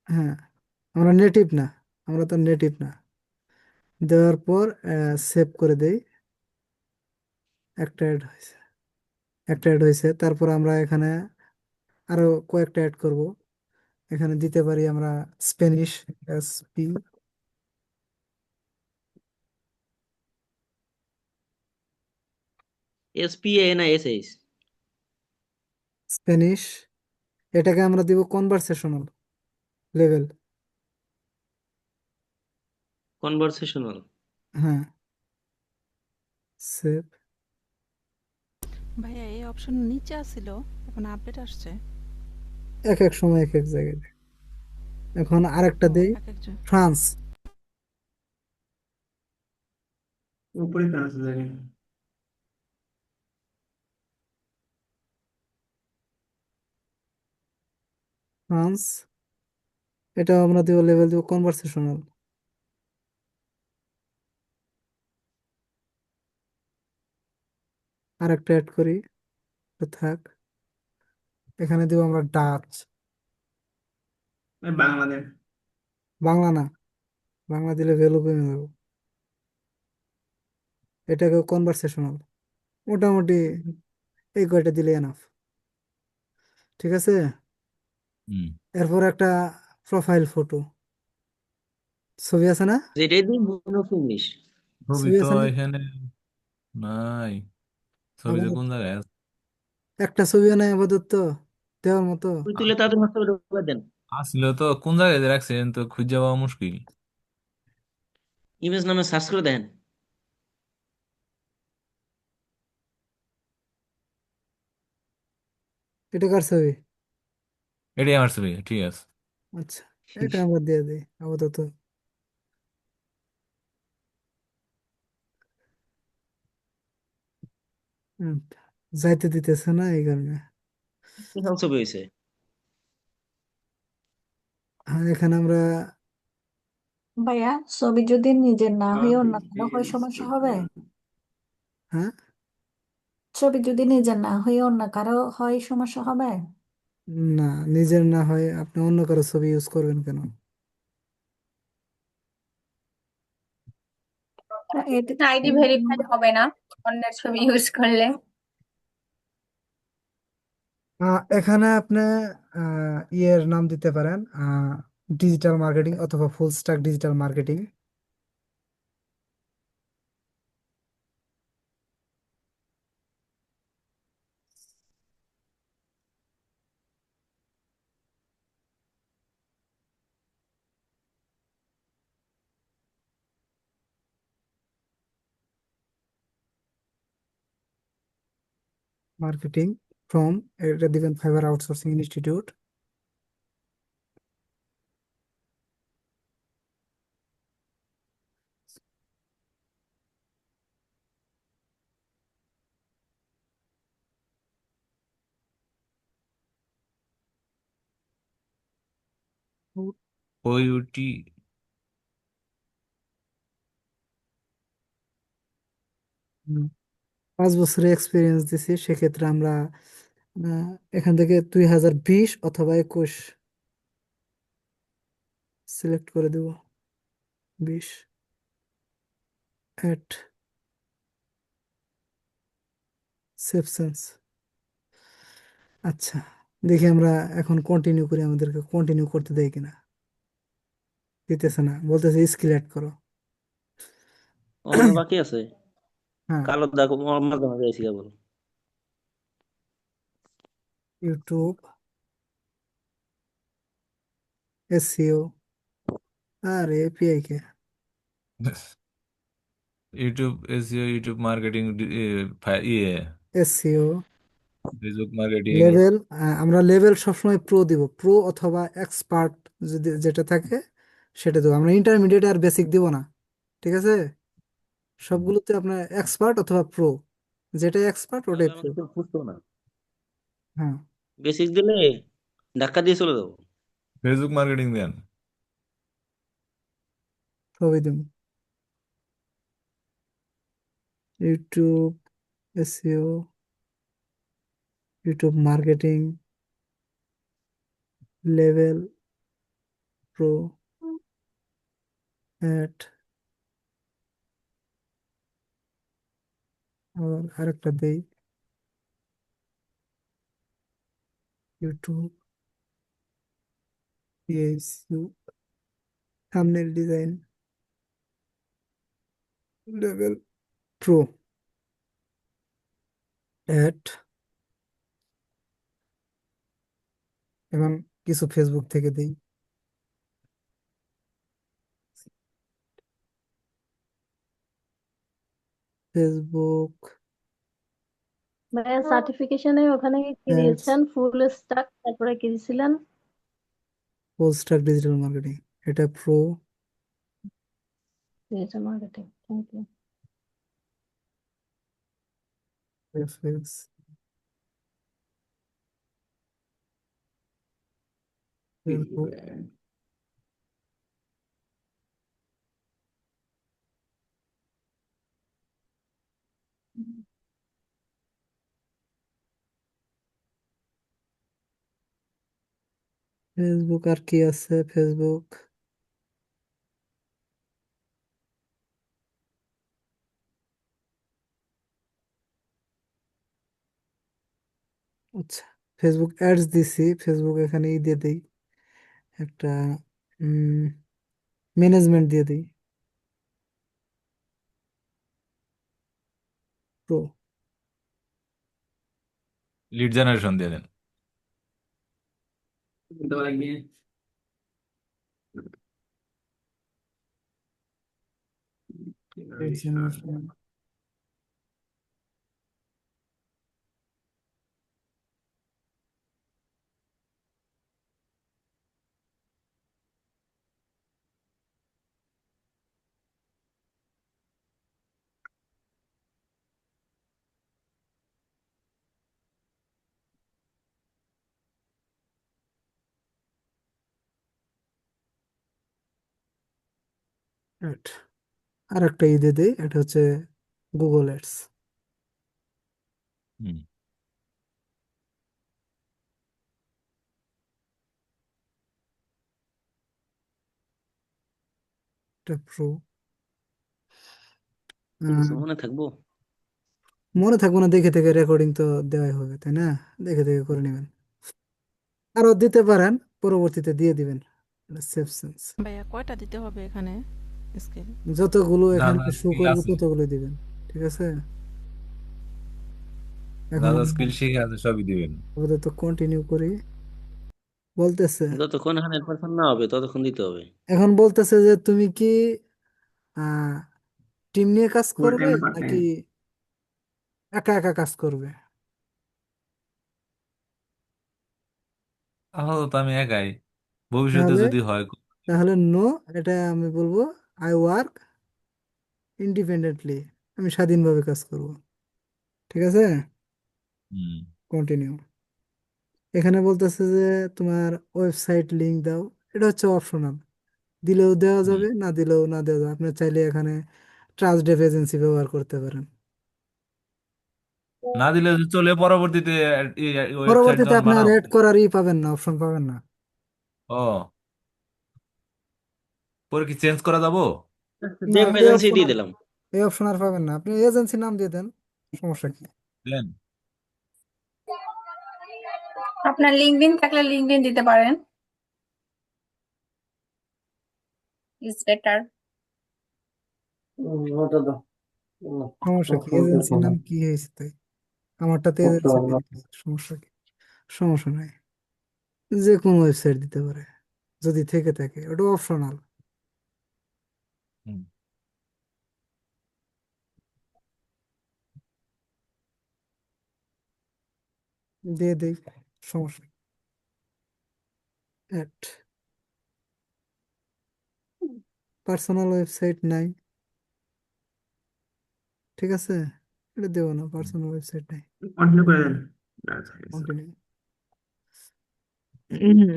হ্যাঁ, আমরা নেটিভ না, আমরা তো নেটিভ না। দেওয়ার পর সেভ করে দেই। একটা অ্যাড হয়েছে, একটা অ্যাড হয়েছে। তারপর আমরা এখানে আরো কয়েকটা অ্যাড করব। এখানে দিতে পারি আমরা স্প্যানিশ, SP SPANISH। স্প্যানিশ। এটাকে আমরা দিব কনভারসেশনাল লেভেল। কনভারসেশনাল। হ্যাঁ, সেভ। ভাইয়া এই অপশন নিচে আসছিল, এখন আপডেট আসছে। এক এক সময় এক এক জায়গায় দেয়। এখন আরেকটা ও দেই, এক একজন। ফ্রান্স। উপরে কাজ আছে জায়গায়। ফ্রান্স, এটা আমরা দিব লেভেল দিব কনভারসেশনাল। আর একটা অ্যাড করি, এটা থাক। এখানে দিব আমরা ডাচ। বাংলাদেশ। বাংলা না, বাংলা দিলে ভ্যালু কমে যাবে। এটাকে কনভারসেশনাল, মোটামুটি এই কয়টা দিলে এনাফ। ঠিক আছে। হুম। এরপর একটা প্রোফাইল ফটো, ছবি আছে না? যেটাই দিই মনে হচ্ছে ইংলিশ। ছবি ছবি তো আছে না? এখানে নাই। ছবি তো আপাতত কোন জায়গায় আছে? একটা ছবিও নাই আপাতত দেওয়ার মতো। তুই তুলে তাদের হোয়াটসঅ্যাপে ঢুকে দেন। আসলে তো কোন জায়গায় যে রাখছেন তো খুঁজে পাওয়া মুশকিল। ইমেজ নামে সার্চ করে দেন। এটা কার ছবি? এটাই আমার ছবি, ঠিক আছে। আচ্ছা, এটা আমরা দিয়ে দিই আপাতত। হুম, যাইতে দিতেছে না এই কারণে। বিশাল ছবি হয়েছে। আর এখানে আমরা ভাইয়া, ছবি যদি নিজের না হয়ে অন্য কারো হয় সমস্যা হবে? হ্যাঁ, ছবি যদি নিজের না হয়ে অন্য কারো হয় সমস্যা হবে? না, নিজের না হয় আপনি অন্য কারো ছবি ইউজ করবেন কেন? না, এতে আইডি ভেরিফাইড হবে না অন্যের ছবি ইউজ করলে? এখানে আপনি ইয়ের নাম দিতে পারেন, ডিজিটাল মার্কেটিং অথবা ফুল stack digital marketing. Marketing from, এটা দিবেন ফাইবার আউটসোর্সিং ইনস্টিটিউট। ওইউটি। 5 বছরের এক্সপিরিয়েন্স দিছি, সেক্ষেত্রে আমরা এখান থেকে 2020 অথবা 21 সিলেক্ট করে দেব। 20 অ্যাট সেভসেন্স। আচ্ছা, দেখি আমরা এখন কন্টিনিউ করি, আমাদেরকে কন্টিনিউ করতে দেয় কিনা। দিতেছে না, বলতেছে স্কিল অ্যাড করো। আমার বাকি আছে। হ্যাঁ, কালো দাগ আমার মাঝে মাঝে এসে কেবল। ইউটিউব এসইও, আর এপিআই কে ইউটিউব এসইও, ইউটিউব মার্কেটিং, ইয়ে এসইও ফেসবুক মার্কেটিং। লেভেল। আমরা লেভেল সবসময় প্রো দিব, প্রো অথবা এক্সপার্ট যদি যেটা থাকে সেটা দেবো। আমরা ইন্টারমিডিয়েট আর বেসিক দিব না, ঠিক আছে? সবগুলোতে আপনার এক্সপার্ট অথবা প্রো, যেটাই এক্সপার্ট তাহলে ওটাই প্রো। আমাকে কেউ খুঁজতো না। হ্যাঁ, বেসিক দিলে ধাক্কা দিয়ে চলে যাবো। ফেসবুক মার্কেটিং দেন। সবই দিব। YouTube SEO, YouTube marketing, level pro, at, আর আরেকটা দেই, YouTube PSU, thumbnail design, level pro, at. এখন কিছু ফেসবুক থেকে দেই, ফেসবুক ভাইয়া, সার্টিফিকেশনে ওখানে কি অ্যাডস, দিয়েছেন? ফুল স্ট্যাক, তারপরে কি দিয়েছিলেন? ফুল স্ট্যাক ডিজিটাল মার্কেটিং, এটা pro, digital marketing, thank you. Reference, Facebook Facebook আর কি আছে ফেসবুক? আচ্ছা, ফেসবুক অ্যাডস দিছি, ফেসবুক এখানে দিয়ে দিই একটা ম্যানেজমেন্ট দিয়ে দিই প্রো। লিড জেনারেশন দিয়ে দেন। দেওয়া লাগবে। Right. আর একটা ই দিয়ে দিই, এটা হচ্ছে গুগল অ্যাডস। হুম। এটা প্রো। কিছু মনে থাকবো? মনে থাকবো না, দেখে থেকে রেকর্ডিং তো দেওয়াই হবে, তাই না? দেখে থেকে করে নেবেন, আরো দিতে পারেন, পরবর্তীতে দিয়ে দিবেন। Safe sense. ভাইয়া কয়টা দিতে হবে এখানে স্কেল? যতগুলো যা এখানে যা শো স্কিল করবে আছে, ততগুলো দিবেন, ঠিক আছে? যা এখন যা আমরা স্কিল শিখে আছে সবই দিবেন। আপাতত কন্টিনিউ করি। বলতেছে, যতক্ষণ 100% না হবে ততক্ষণ দিতে হবে। এখন বলতেছে যে তুমি কি আহ টিম নিয়ে কাজ ফুল করবে টাইম না পার্ট নাকি টাইম? একা একা কাজ করবে? আপাতত আমি একাই, ভবিষ্যতে তাহলে যদি হয়। তাহলে নো, এটা আমি বলবো আই ওয়ার্ক ইন্ডিপেন্ডেন্টলি, আমি স্বাধীনভাবে কাজ করব, ঠিক আছে? হুম। কন্টিনিউ। এখানে বলতেছে যে তোমার ওয়েবসাইট লিংক দাও, এটা হচ্ছে অপশনাল, দিলেও দেওয়া হুম। যাবে, না দিলেও না দেওয়া যাবে। আপনি চাইলে এখানে ট্রাস্টডেভ এজেন্সি ব্যবহার করতে পারেন। না দিলে চলে, পরবর্তীতে ওয়েবসাইট পরবর্তীতে যখন আপনি আর বানাবো। অ্যাড করার ই পাবেন না, অপশন পাবেন না। ও, পরে কি চেঞ্জ করা যাবো? না, জেম এই এজেন্সি অপশন দিয়ে আর দিলাম। এই অপশন আর পাবেন না। আপনি এজেন্সি নাম দিয়ে দেন, সমস্যা কি? দেন। আপনার লিঙ্কডইন থাকলে লিঙ্কডইন দিতে পারেন, ইজ বেটার। সমস্যা কি? এজেন্সির নাম কি হয়েছে তাই? আমারটাতে এজেন্সি ভেরিফাই, সমস্যা কি? সমস্যা নাই, যে কোনো ওয়েবসাইট দিতে পারে যদি থেকে থাকে, ওটা অপশনাল। হুম। দিয়ে দেই, সমস্যা। অ্যাড পার্সোনাল ওয়েবসাইট নাই, ঠিক আছে? এটা দেবো না, পার্সোনাল ওয়েবসাইট নাই। কন্টিনিউ করে দেন। আচ্ছা, আচ্ছা। কন্টিনিউ।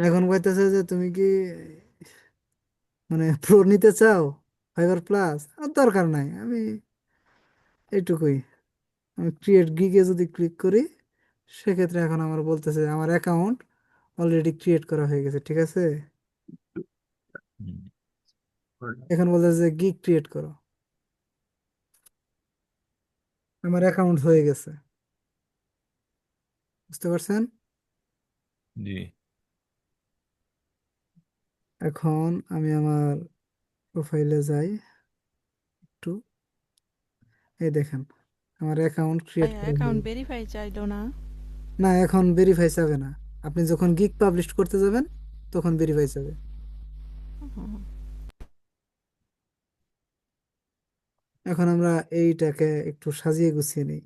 এখন কইতেছে যে তুমি কি মানে প্রো নিতে চাও, ফাইবার প্লাস? আর দরকার নাই, আমি এইটুকুই। আমি ক্রিয়েট গিগে যদি ক্লিক করি, সেক্ষেত্রে এখন আমার বলতেছে আমার অ্যাকাউন্ট অলরেডি ক্রিয়েট করা হয়ে গেছে, ঠিক আছে? হুম। এখন বলতেছে যে গিগ ক্রিয়েট করো, আমার অ্যাকাউন্ট হয়ে গেছে, বুঝতে পারছেন? জি। এখন আমি আমার প্রোফাইলে যাই একটু, এই দেখেন আমার অ্যাকাউন্ট ক্রিয়েট ভাইয়া করা হয়ে অ্যাকাউন্ট গেছে। ভেরিফাই চাইলো না? না, এখন ভেরিফাই যাবে না, আপনি যখন গিগ পাবলিশ করতে যাবেন তখন ভেরিফাই যাবে। হুম। এখন আমরা এইটাকে একটু সাজিয়ে গুছিয়ে নিই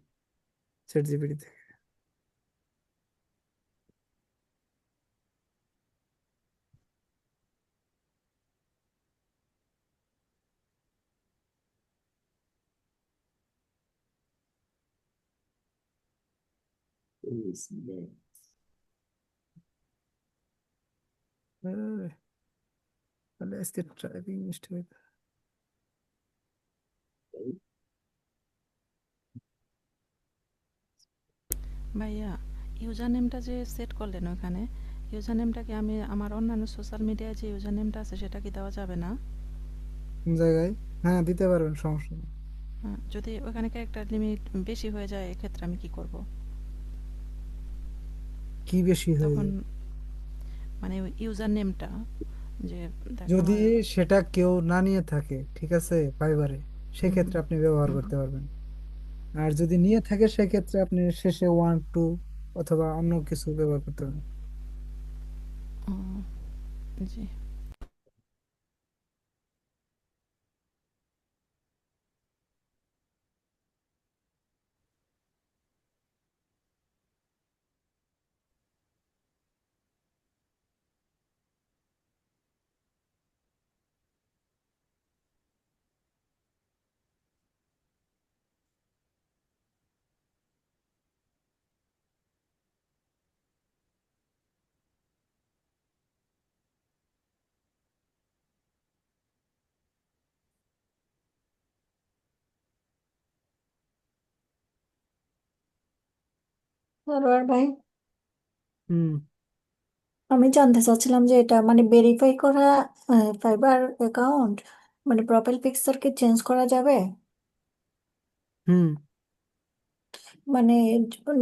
চ্যাট জিপিটি থেকে। আরে, তাহলে আজকে ড্রাইভিং মিস্টেক। ভাইয়া ইউজার নেমটা যে সেট করলেন ওখানে, ইউজার নেমটা কি আমি আমার অন্যান্য সোশ্যাল মিডিয়ায় যে ইউজার নেমটা আছে সেটা কি দেওয়া যাবে না? কোন জায়গায়? হ্যাঁ, দিতে পারবেন, সমস্যা নেই। যদি ওখানে ক্যারেক্টার লিমিট বেশি হয়ে যায় এক্ষেত্রে আমি কি করব? কি বেশি হয়ে তখন যায়? মানে ইউজার নেমটা যে দেখো যদি আমার সেটা কেউ না নিয়ে থাকে, ঠিক আছে, ফাইবারে, সেক্ষেত্রে হুম, আপনি ব্যবহার হুম, করতে পারবেন। আর যদি নিয়ে থাকে সেক্ষেত্রে আপনি শেষে 1 2 অথবা অন্য কিছু ব্যবহার করতে পারবেন। হুম, জি। সরোয়ার ভাই, হুম আমি জানতে চাচ্ছিলাম যে এটা মানে ভেরিফাই করা ফাইবার অ্যাকাউন্ট, মানে প্রোফাইল পিকচার কি চেঞ্জ করা যাবে? হুম মানে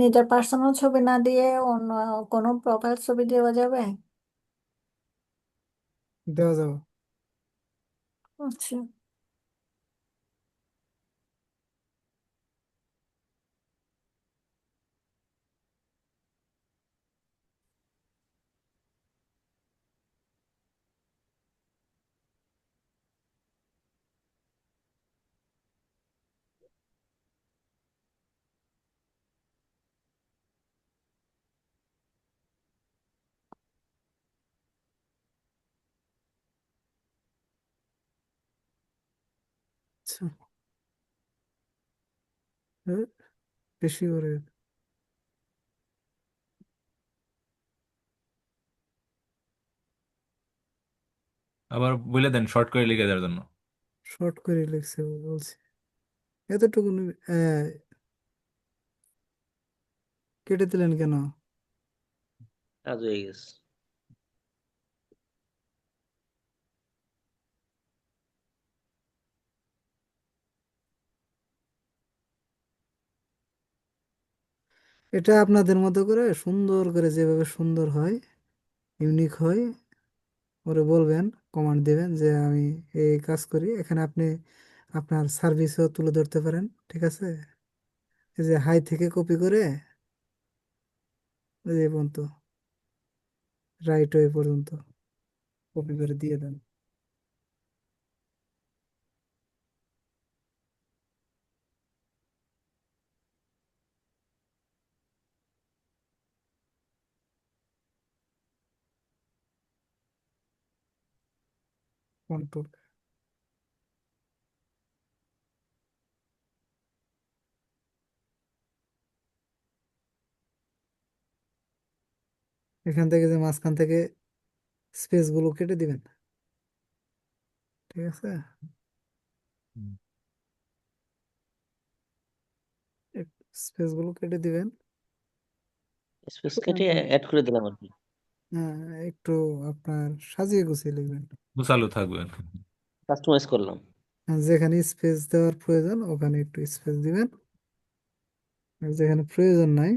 নিজের পার্সোনাল ছবি না দিয়ে অন্য কোনো প্রোফাইল ছবি দেওয়া যাবে? দেওয়া যাবে। আচ্ছা। আচ্ছা, এ, বেশি করে আবার বলে দেন শর্ট করে লিখে দেওয়ার জন্য। শর্ট করে লিখছে বলছি, এতটুকু কেটে দিলেন কেন? কাজ হয়ে গেছে। এটা আপনাদের মতো করে সুন্দর করে, যেভাবে সুন্দর হয়, ইউনিক হয়, ওরে বলবেন, কমান্ড দিবেন যে আমি এই কাজ করি। এখানে আপনি আপনার সার্ভিসও তুলে ধরতে পারেন, ঠিক আছে? এই যে হাই থেকে কপি করে এই যে পর্যন্ত, রাইট ওয়ে পর্যন্ত কপি করে দিয়ে দেন। কন্ট্রোল, এখান থেকে যে মাঝখান থেকে স্পেস গুলো কেটে দিবেন, ঠিক আছে? স্পেস গুলো কেটে দিবেন। স্পেস কেটে অ্যাড করে দিলাম আর কি। হ্যাঁ, একটু আপনার সাজিয়ে গুছিয়ে লিখবেন। গুছালো থাকবে। কাস্টমাইজ করলাম। আর যেখানে স্পেস দেওয়ার প্রয়োজন ওখানে একটু স্পেস দিবেন, আর যেখানে প্রয়োজন নাই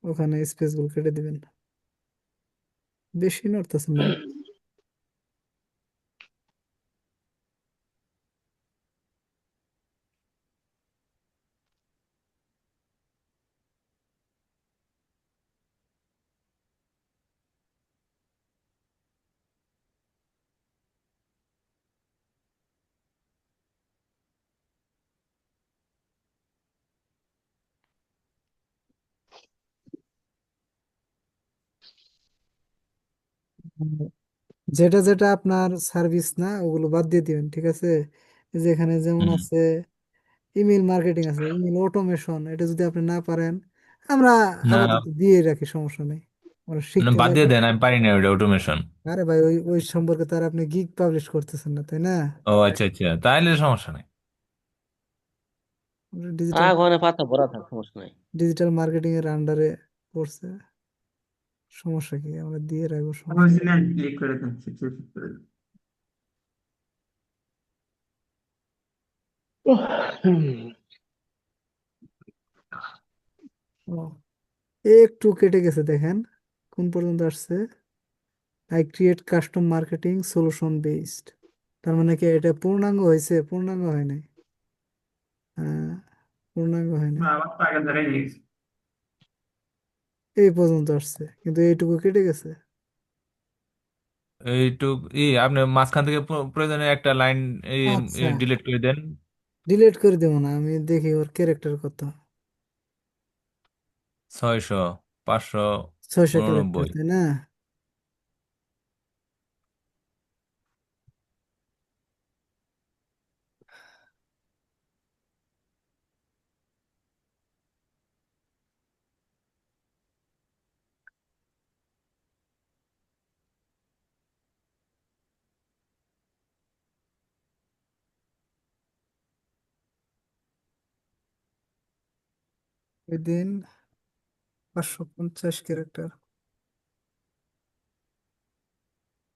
ওখানে স্পেস গুলো কেটে দিবেন। বেশি নড়তেছেন না। যেটা যেটা আপনার সার্ভিস না ওগুলো বাদ দিয়ে দিবেন, ঠিক আছে? যেখানে যেমন হুম। আছে ইমেল মার্কেটিং, আছে ইমেল অটোমেশন, এটা যদি আপনি না পারেন, আমরা না, আপাতত দিয়ে রাখি, সমস্যা নেই। আমরা মানে শিখতে বাদ দিয়ে যাইলে, দেন, আমি পারি না ওটা অটোমেশন। আরে ভাই, ওই ওই সম্পর্কে তো আর আপনি গিগ পাবলিশ করতেছেন না, তাই না? ও আচ্ছা আচ্ছা, তাহলে সমস্যা নেই। ডিজিটাল থাক, ওখানে পাতা ভরা থাক, সমস্যা নাই। ডিজিটাল মার্কেটিং এর আন্ডারে পড়ছে। সমস্যা কি, আমরা দিয়ে রাখবো, আমার সমস্যা হচ্ছে নেন ক্লিক করে দেন, ঠিক করে দেন। ও, একটু কেটে গেছে, দেখেন কোন পর্যন্ত আসছে। I create custom marketing solution based, তার মানে কি এটা পূর্ণাঙ্গ হয়েছে? পূর্ণাঙ্গ হয় নাই। হ্যাঁ, পূর্ণাঙ্গ হয় নাই, আবার তো আগের জায়গায় নিয়ে গেছি। এই পর্যন্ত আসছে, কিন্তু এইটুকু কেটে গেছে। এইটুক আপনি মাঝখান থেকে প্রয়োজনে একটা লাইন আচ্ছা, ডিলিট করে দেন। ডিলিট করে দেবো না, আমি দেখি ওর ক্যারেক্টার কত। 600, 600 ক্যারেক্টার, 589। তাই না? উইদিন 550 ক্যারেক্টার,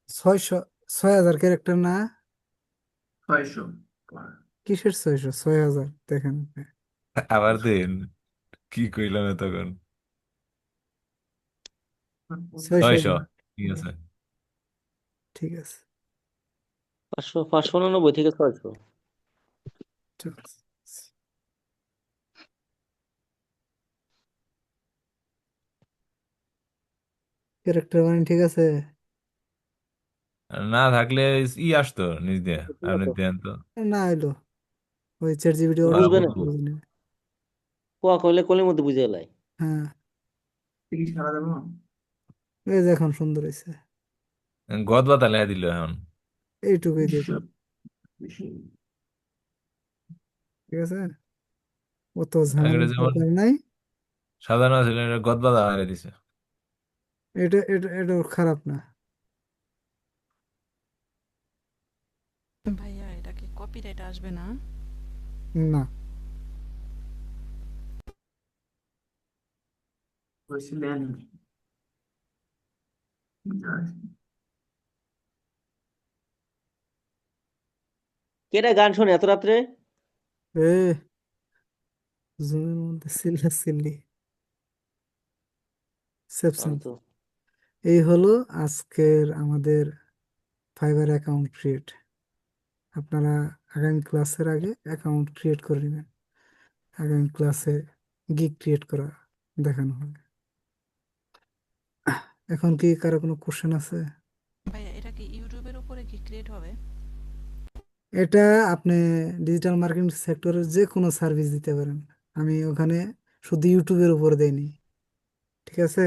600, 6000 ক্যারেক্টার না? 600। কিসের 600? 6000, দেখেন আপনি। আবার দেন, কি কইলাম তখন? 600 600, দিন। ঠিক আছে। ঠিক আছে, 599 থেকে 600। ঠিক আছে। ক্যারেক্টার মানে ঠিক আছে। না থাকলে আসতো নিজ দিয়ে, আপনি দেন তো। না এলো, ওই চ্যাট জিপিটি ও ওর বুঝবে না, বুঝে নেবে। কোয়া কইলে কোলের মধ্যে বুঝে এলাই। হ্যাঁ, কি সারা দেবো? এই যে এখন সুন্দর হয়েছে, গদ বাতা লেখা দিল এখন। এইটুকুই দিয়ে দিন, 200। ঠিক আছে, অত ঝামেলা এটা যেমন দরকার নাই। সাধারণ ছিল, এটা গদ বাতা হারিয়ে দিছে। এটা খারাপ না। ভাইয়া এটা কি কপিরাইট আসবে না? না, হয়েছিলেন। কেটা গান শোনে এত রাত্রে? এ জুমের মধ্যে সিল্লা সিল্লি সেপশন। তো এই হলো আজকের আমাদের ফাইবার অ্যাকাউন্ট ক্রিয়েট। আপনারা আগামী ক্লাসের আগে অ্যাকাউন্ট ক্রিয়েট করে নেবেন, আগামী ক্লাসে গিগ ক্রিয়েট করা দেখানো হবে। এখন কি কারো কোনো কোশ্চেন আছে? ভাইয়া এটা কি ইউটিউবের উপরে কি ক্রিয়েট হবে? এটা আপনি ডিজিটাল মার্কেটিং সেক্টরের যে কোনো সার্ভিস দিতে পারেন, আমি ওখানে শুধু ইউটিউবের উপর দেইনি, ঠিক আছে?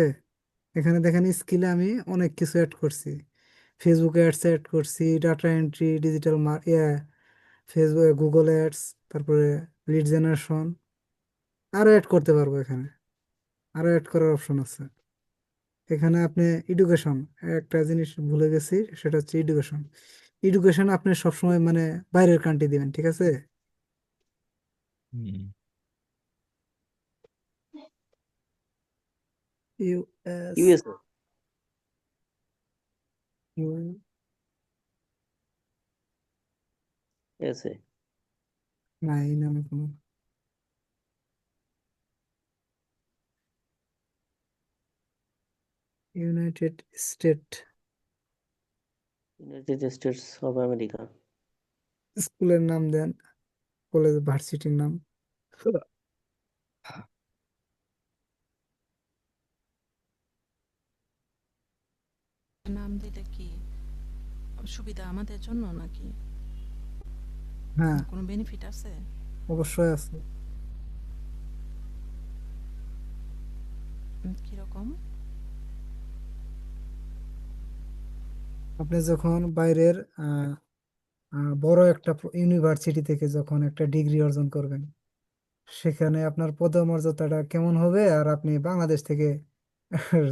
এখানে দেখেন স্কিলে আমি অনেক কিছু অ্যাড করছি, ফেসবুকে অ্যাডস অ্যাড করছি, data entry, digital Facebook, Google ads, তারপরে লিড জেনারেশন, আরো অ্যাড করতে পারবো এখানে, আরো অ্যাড করার অপশন আছে এখানে। আপনি এডুকেশন, একটা জিনিস ভুলে গেছি, সেটা হচ্ছে এডুকেশন। এডুকেশন আপনি সবসময় মানে বাইরের কান্ট্রি দিবেন, ঠিক আছে? হুম। US, USA. এসে না এই নামে কোনো, united state, united states of America. স্কুলের নাম দেন, কলেজ ভার্সিটির নাম। নাম দিলে কি সুবিধা আমাদের জন্য নাকি হ্যাঁ, কোনো বেনিফিট আছে? অবশ্যই আছে। কিরকম? আপনি যখন বাইরের আহ, বড় একটা ইউনিভার্সিটি থেকে যখন একটা ডিগ্রি অর্জন করবেন, সেখানে আপনার পদমর্যাদাটা কেমন হবে, আর আপনি বাংলাদেশ থেকে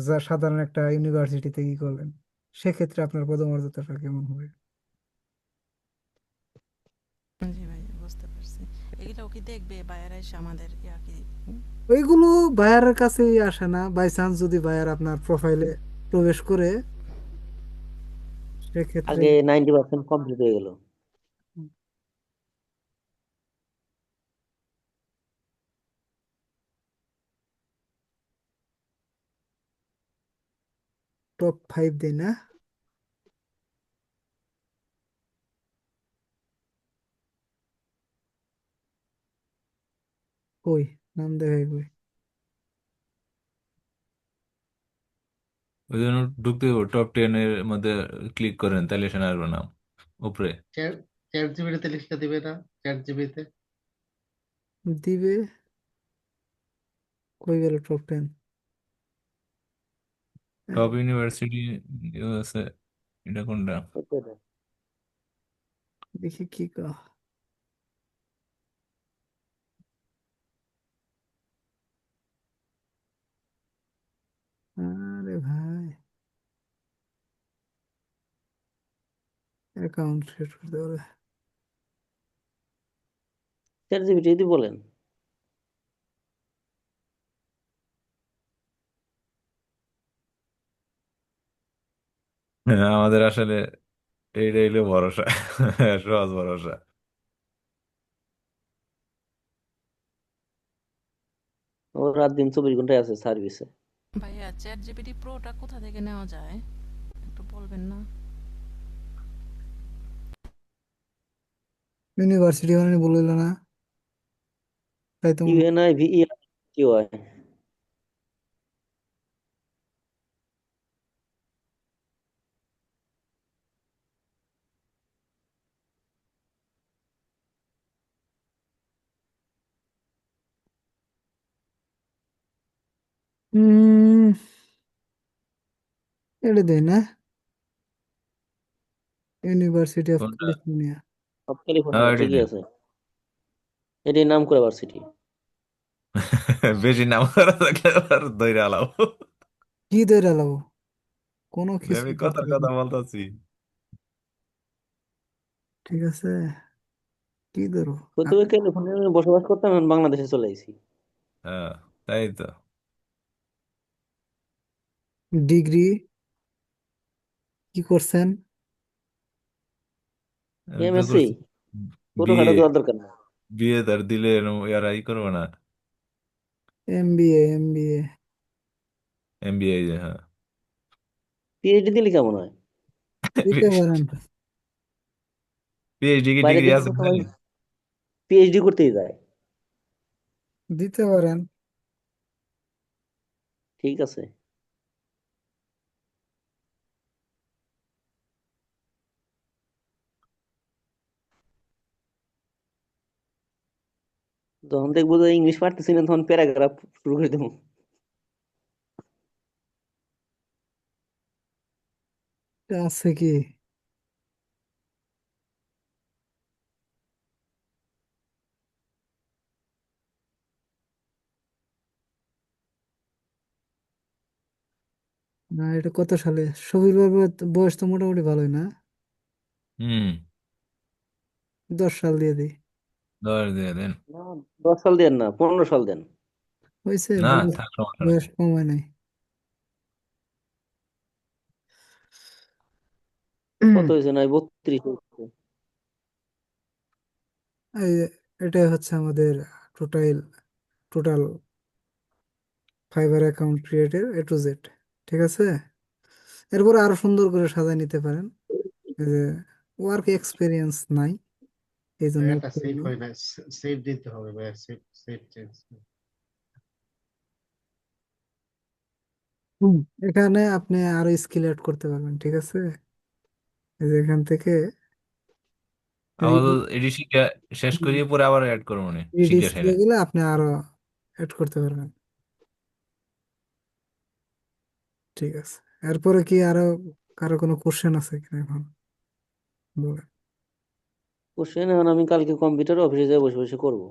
যা সাধারণ একটা ইউনিভার্সিটিতে কি করলেন, সেক্ষেত্রে আপনার পদমর্যাদাটা কেমন হবে। জি ভাই, বুঝতে পারছি। এগুলো কি দেখবে বায়ারা এসে আমাদের ইয়া কি? ওইগুলো বায়ারের কাছেই আসে না, বাই চান্স যদি বায়ার আপনার প্রোফাইলে প্রবেশ করে সেক্ষেত্রে আগে 90% কমপ্লিট হয়ে গেল। টপ 5 দেই না? কই নাম দেখাই কই? ওই জন্য ঢুকতে টপ 10 এর মধ্যে ক্লিক করেন, তাহলে এখানে আসবে নাম উপরে। চ্যাট চ্যাট জিপিটিতে লিখতে দিবে না? চ্যাট জিপিটিতে দিবে। কই গেল টপ 10? টপ ইউনিভার্সিটি আছে, এটা কোনটা? দেখি কি আরে ভাই, অ্যাকাউন্ট সেট করতে পারে। চ্যাট জিপিটি যদি বলেন। আমাদের আসলে এইটাই হলো ভরসা, সহজ ভরসা। ও রাত দিন 24 ঘন্টায় আছে সার্ভিসে। ভাইয়া চ্যাট জিপিটি প্রোটা কোথা থেকে নেওয়া যায় একটু বলবেন না? ইউনিভার্সিটি মানে বললো না, তাই তো মনে হয়। UNI VEI. উম এটা দেয় না, ইউনিভার্সিটি অফ কোনটা? ক্যালিফোর্নিয়া। সব হ্যাঁ, ক্যালিফোর্নিয়া এটাই ঠিকই দেন। আছে। এটাই নাম করে ভার্সিটি। বেশি নাম করা থাকলে আবার ধইরা আলাও। কি ধরে লাবো? কোনো আমি কিছুই করতে কথার পারি কথা না। বলতেছি। ঠিক আছে, কি ধরো? প্রথমে ক্যালিফোর্নিয়ায় আমি বসবাস করতাম, এখন বাংলাদেশে চলে আইছি। হ্যাঁ, তাই তো। ডিগ্রি কি করছেন? আমি তো এমএসসি করছি বিয়ে। ছোটখাটো দেওয়ার দরকার না। বিয়ে তার দিলে এরা ই করবো না। এমবিএ। এমবিএ, হ্যাঁ। পিএইচডি দিলে কেমন হয়? দিতে পারেন, পিএইচডি কি বাইরের ডিগ্রি দেশে আছে তো সবাই জানেন? পিএইচডি করতেই যায়। দিতে পারেন। ঠিক আছে। যখন দেখবো যে ইংলিশ পারতেছি না, তখন প্যারাগ্রাফ শুরু করে দেবো। আছে কি? না, এটা কত সালে? শফিক বাবুর বয়স তো মোটামুটি ভালোই না? হুম। 10 সাল দিয়ে দিই। 10 দিয়ে দেন। না, 10 সাল দেন না, 15 সাল দেন। হয়েছে, না, বয়স থাক সমস্যা নাই। বয়স কম হয় নাই। কত হয়েছে? নাই 32 হয়েছে। এই এটাই হচ্ছে আমাদের টোটাল টোটাল ফাইবার অ্যাকাউন্ট ক্রিয়েটের A to Z। ঠিক আছে, এরপরে আরো সুন্দর করে সাজায় নিতে পারেন। এই যে ওয়ার্ক এক্সপিরিয়েন্স নাই, এই জন্য এটা সেভ হয় না, সেভ দিতে হবে ভাই, সেভ সেভ চেঞ্জ। হুম, এখানে আপনি আরো স্কিল অ্যাড করতে পারবেন। ঠিক আছে, এই যে এখান থেকে আপাতত এডি শিখে শেষ করিয়ে পরে আবার অ্যাড করবো নি, শিখে স্কিল সেনে। গুলো আপনি আরো অ্যাড করতে পারবেন। ঠিক আছে, এরপরে কি আরো কারো কোনো কোশ্চেন আছে কিনা এখন বলেন। কোশ্চেন এখন আমি কালকে কম্পিউটার অফিসে যাই, বসে বসে করবো।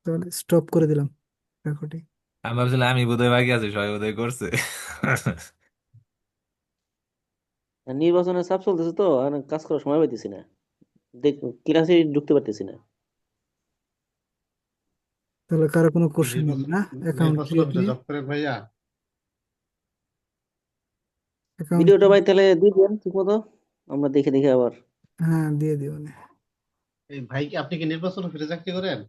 তাহলে স্টপ করে দিলাম রেকর্ডিং। আমি ভাবছিলাম আমি বোধহয় বাকি আছি, সবাই বোধহয় করছে। আর নির্বাচনের চাপ চলতেছে তো, আর কাজ করার সময় পাইতেছি না। দেখ, ক্লাসে ঢুকতে পারতেছি না। তাহলে কারো কোনো কোশ্চেন হবে না অ্যাকাউন্ট নির্বাচন ক্রিয়েট অফিসে নিয়ে? জব করেন ভাইয়া? অ্যাকাউন্ট ভিডিওটা ভাই তাহলে দিবেন ঠিক মতো, আমরা দেখে দেখে আবার। হ্যাঁ দিয়ে দিও। এই ভাই কি আপনি কি নির্বাচন অফিসে চাকরি করেন?